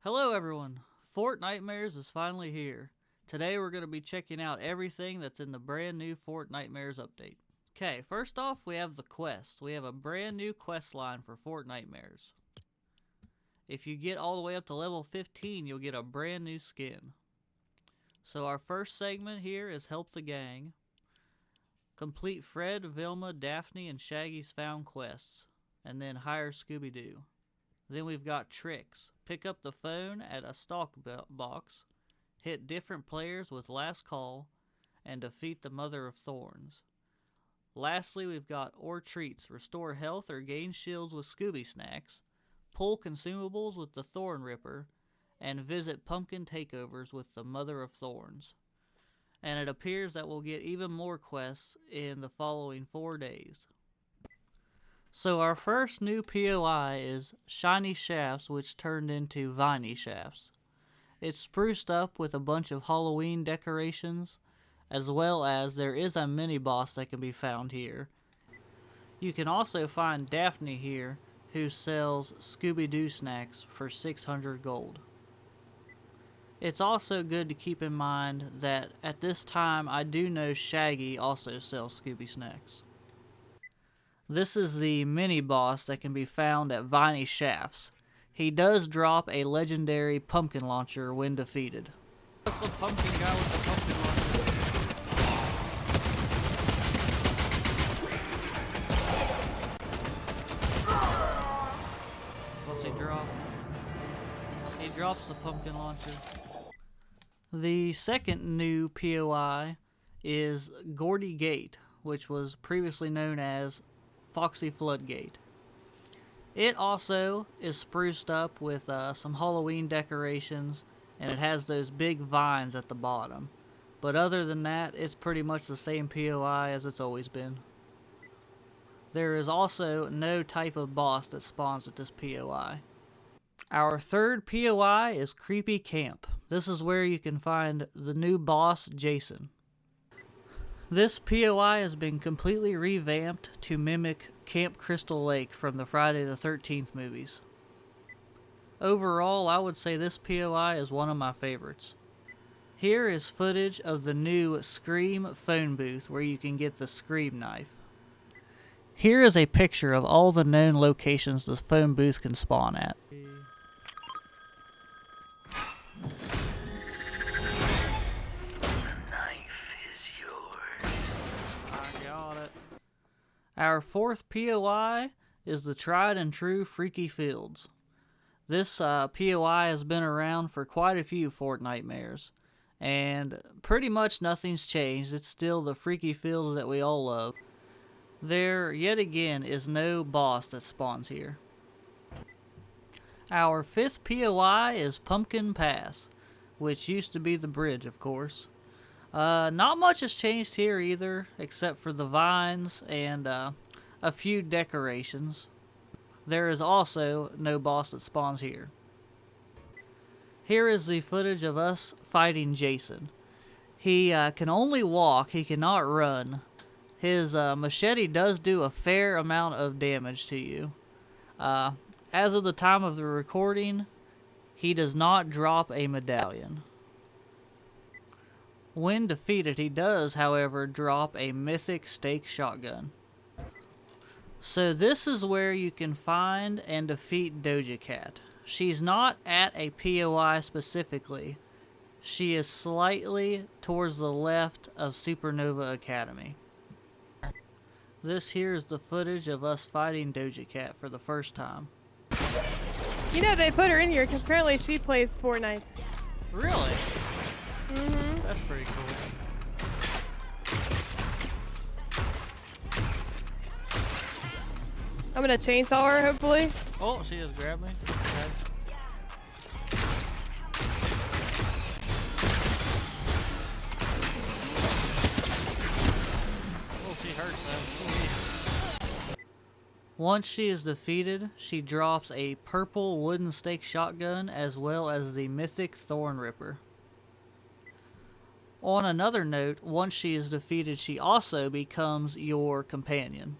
Hello everyone! Fortnitemares is finally here. Today we're going to be checking out everything that's in the brand new Fortnitemares update. Okay, first off we have the quests. We have a brand new quest line for Fortnitemares. If you get all the way up to level 15, you'll get a brand new skin. So our first segment here is Help the Gang. Complete Fred, Vilma, Daphne, and Shaggy's found quests, and then hire Scooby-Doo. Then we've got Tricks. Pick up the phone at a stock box, hit different players with Last Call, and defeat the Mother of Thorns. Lastly, we've got Or Treats. Restore health or gain shields with Scooby Snacks, pull consumables with the Thorn Ripper, and visit pumpkin takeovers with the Mother of Thorns. And it appears that we'll get even more quests in the following 4 days. So our first new POI is Shiny Shafts, which turned into Viney Shafts. It's spruced up with a bunch of Halloween decorations, as well as there is a mini-boss that can be found here. You can also find Daphne here, who sells Scooby-Doo snacks for 600 gold. It's also good to keep in mind that at this time I do know Shaggy also sells Scooby snacks. This is the mini-boss that can be found at Viney Shafts. He does drop a legendary pumpkin launcher when defeated. That's the pumpkin guy with the pumpkin launcher. What's he drop? He drops the pumpkin launcher. The second new POI is Gordy Gate, which was previously known as Foxy Floodgate. It also is spruced up with some Halloween decorations, and it has those big vines at the bottom. But other than that, it's pretty much the same POI as it's always been. There is also no type of boss that spawns at this POI. Our third POI is Creepy Camp. This is where you can find the new boss, Jason. This POI has been completely revamped to mimic Camp Crystal Lake from the Friday the 13th movies. Overall, I would say this POI is one of my favorites. Here is footage of the new Scream phone booth where you can get the Scream knife. Here is a picture of all the known locations the phone booth can spawn at. Our fourth POI is the tried and true Freaky Fields. This POI has been around for quite a few Fortnitemares, and pretty much nothing's changed. It's still the Freaky Fields that we all love. There, yet again, is no boss that spawns here. Our fifth POI is Pumpkin Pass, which used to be the bridge, of course. Not much has changed here either, except for the vines and a few decorations. There is also no boss that spawns here. Here is the footage of us fighting Jason. He can only walk, he cannot run. His machete does do a fair amount of damage to you. As of the time of the recording, he does not drop a medallion. When defeated, he does, however, drop a mythic stake shotgun. So this is where you can find and defeat Doja Cat. She's not at a POI specifically. She is slightly towards the left of Supernova Academy. This here is the footage of us fighting Doja Cat for the first time. You know, they put her in here because apparently she plays Fortnite. Really? Mm-hmm. That's pretty cool. I'm gonna chainsaw her, hopefully. Oh, she just grabbed me. Okay. Oh, she hurts though. Once she is defeated, she drops a purple wooden stake shotgun as well as the mythic Thorn Ripper. On another note, once she is defeated, she also becomes your companion.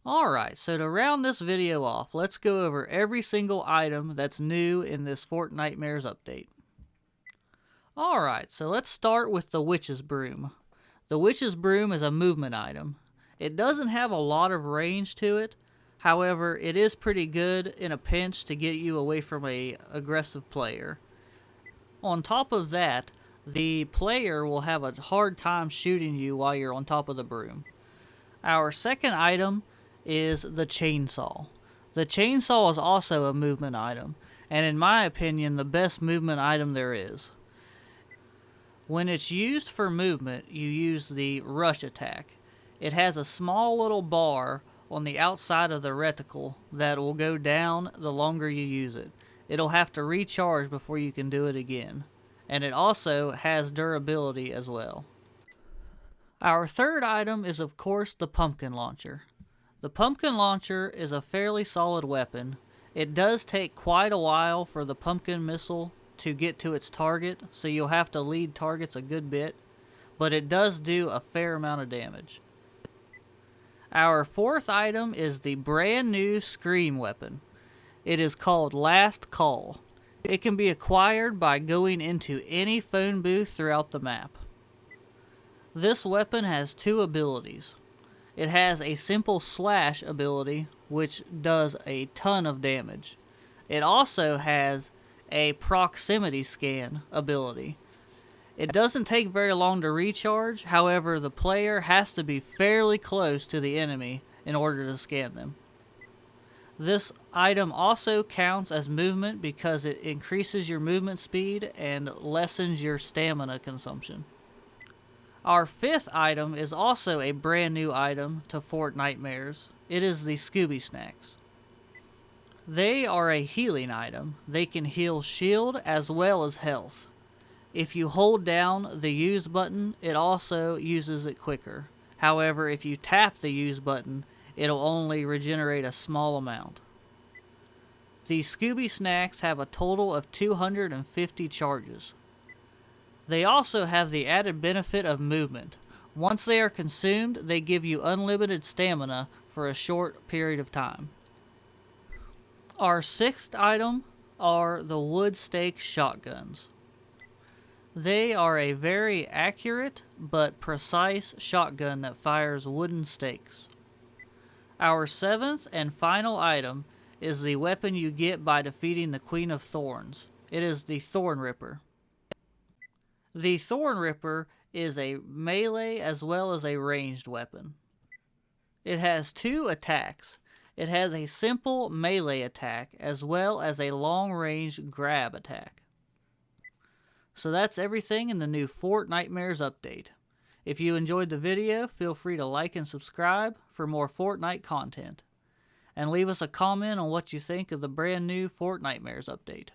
Alright, so to round this video off, let's go over every single item that's new in this Fortnitemares update. Alright, so let's start with the Witch's Broom. The Witch's Broom is a movement item. It doesn't have a lot of range to it, however, it is pretty good in a pinch to get you away from an aggressive player. On top of that, the player will have a hard time shooting you while you're on top of the broom. Our second item is the chainsaw. The chainsaw is also a movement item, and in my opinion, the best movement item there is. When it's used for movement, you use the rush attack. It has a small little bar on the outside of the reticle that will go down the longer you use it. It'll have to recharge before you can do it again. And it also has durability as well. Our third item is of course the pumpkin launcher. The pumpkin launcher is a fairly solid weapon. It does take quite a while for the pumpkin missile to get to its target, so you'll have to lead targets a good bit, but it does do a fair amount of damage. Our fourth item is the brand new scream weapon. It is called Last Call. It can be acquired by going into any phone booth throughout the map. This weapon has two abilities. It has a simple slash ability, which does a ton of damage. It also has a proximity scan ability. It doesn't take very long to recharge, however, the player has to be fairly close to the enemy in order to scan them. This item also counts as movement because it increases your movement speed and lessens your stamina consumption. Our fifth item is also a brand new item to Fortnitemares. It is the Scooby Snacks. They are a healing item. They can heal shield as well as health. If you hold down the use button, it also uses it quicker. However, if you tap the use button, it'll only regenerate a small amount. The Scooby Snacks have a total of 250 charges. They also have the added benefit of movement. Once they are consumed, they give you unlimited stamina for a short period of time. Our sixth item are the wood stake shotguns. They are a very accurate but precise shotgun that fires wooden stakes. Our seventh and final item is the weapon you get by defeating the Queen of Thorns. It is the Thorn Ripper. The Thorn Ripper is a melee as well as a ranged weapon. It has two attacks. It has a simple melee attack as well as a long-range grab attack. So that's everything in the new Fortnitemares update. If you enjoyed the video, feel free to like and subscribe for more Fortnite content. And leave us a comment on what you think of the brand new Fortnitemares update.